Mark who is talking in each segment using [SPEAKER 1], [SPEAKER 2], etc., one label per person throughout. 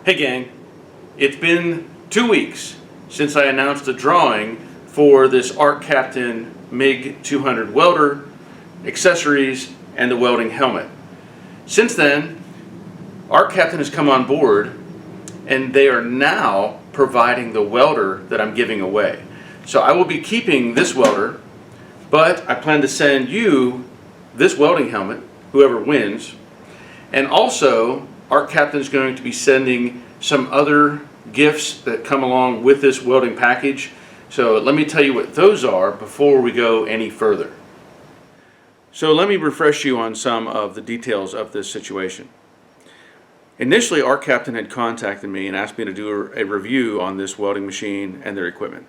[SPEAKER 1] Hey gang, it's been 2 weeks since I announced a drawing for this Arccaptain MiG 200 welder, accessories, and the welding helmet. Since then, Arccaptain has come on board and they are now providing the welder that I'm giving away. So I will be keeping this welder, but I plan to send you this welding helmet, whoever wins, and also Arccaptain is going to be sending some other gifts that come along with this welding package. So let me tell you what those are before we go any further. So let me refresh you on some of the details of this situation. Initially, Arccaptain had contacted me and asked me to do a review on this welding machine and their equipment.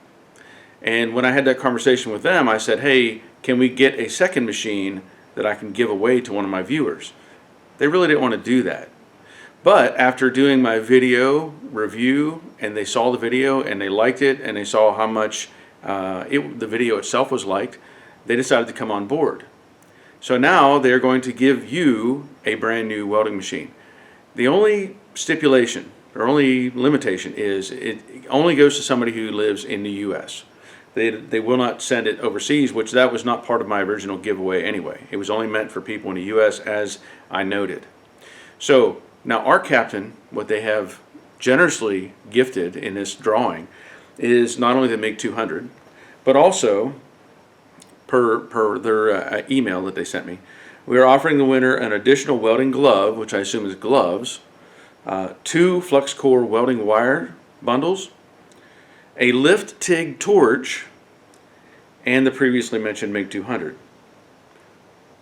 [SPEAKER 1] And when I had that conversation with them, I said, hey, can we get a second machine that I can give away to one of my viewers? They really didn't want to do that. But after doing my video review, and they saw the video and they liked it, and they saw how much the video itself was liked, they decided to come on board. So now they're going to give you a brand new welding machine. The only stipulation or only limitation is it only goes to somebody who lives in the US. They will not send it overseas, which that was not part of my original giveaway anyway. It was only meant for people in the US, as I noted. So now Arccaptain, what they have generously gifted in this drawing is not only the MiG 200, but also, per their email that they sent me, we are offering the winner an additional welding glove, which I assume is gloves, 2 flux core welding wire bundles, a lift TIG torch, and the previously mentioned MiG 200.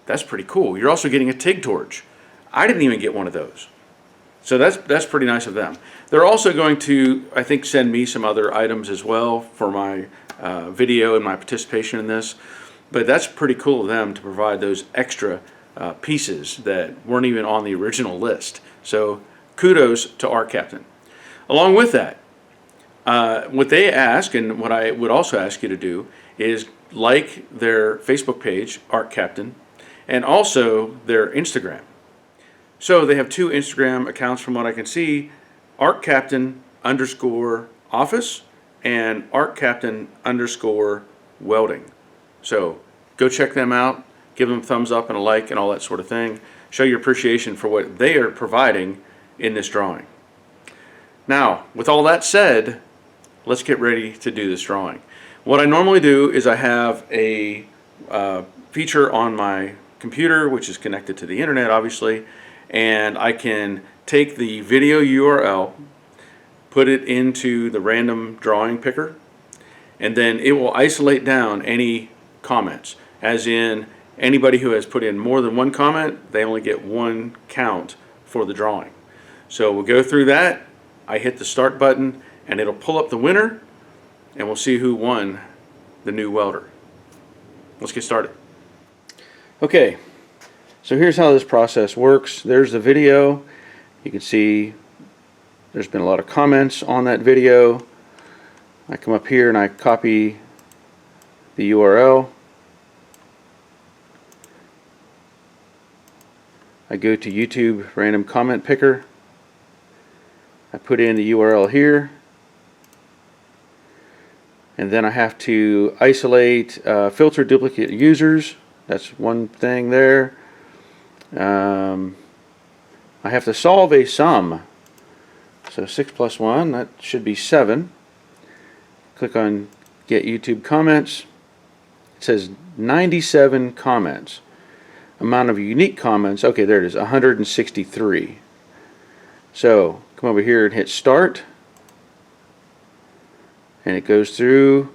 [SPEAKER 1] That's pretty cool. You're also getting a TIG torch. I didn't even get one of those. So that's pretty nice of them. They're also going to, I think, send me some other items as well for my video and my participation in this. But that's pretty cool of them to provide those extra pieces that weren't even on the original list. So kudos to Arccaptain. Along with that, what they ask, and what I would also ask you to do, is like their Facebook page, Arccaptain, and also their Instagram. So they have 2 Instagram accounts from what I can see, Arccaptain_office and Arccaptain_welding. So go check them out, give them a thumbs up and a like and all that sort of thing. Show your appreciation for what they are providing in this drawing. Now, with all that said, let's get ready to do this drawing. What I normally do is I have a feature on my computer, which is connected to the internet, obviously, and I can take the video URL, put it into the random drawing picker, and then it will isolate down any comments. As in, anybody who has put in more than 1 comment, they only get 1 count for the drawing. So we'll go through that. I hit the start button and it'll pull up the winner, and we'll see who won the new welder. Let's get started. Okay, so here's how this process works. There's the video. You can see there's been a lot of comments on that video. I come up here and I copy the URL. I go to YouTube random comment picker. I put in the URL here. And then I have to isolate filter duplicate users. That's one thing there. I have to solve a sum. So 6 plus 1, that should be 7. Click on Get YouTube Comments. It says 97 comments. Amount of unique comments, okay, there it is, 163. So come over here and hit Start. And it goes through.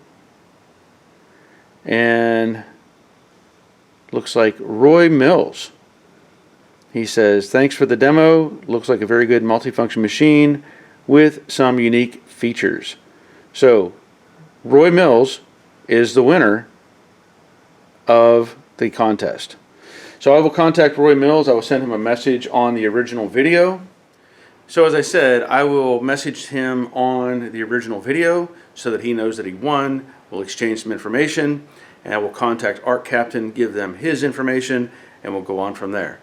[SPEAKER 1] And looks like Roy Mills. He says, thanks for the demo. Looks like a very good multifunction machine with some unique features. So Roy Mills is the winner of the contest. So I will contact Roy Mills. I will send him a message on the original video. So as I said, I will message him on the original video so that he knows that he won. We'll exchange some information, and I will contact Arccaptain, give them his information, and we'll go on from there.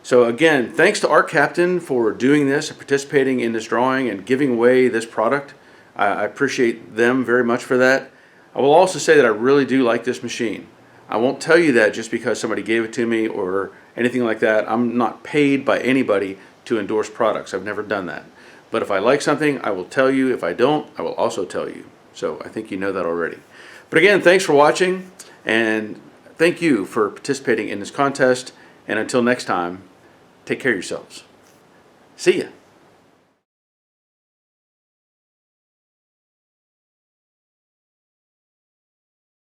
[SPEAKER 1] So again, thanks to Arccaptain for doing this and participating in this drawing and giving away this product. I appreciate them very much for that. I will also say that I really do like this machine. I won't tell you that just because somebody gave it to me or anything like that. I'm not paid by anybody to endorse products. I've never done that. But if I like something, I will tell you. If I don't, I will also tell you. So I think you know that already. But again, thanks for watching, and thank you for participating in this contest. And until next time, take care of yourselves. See ya.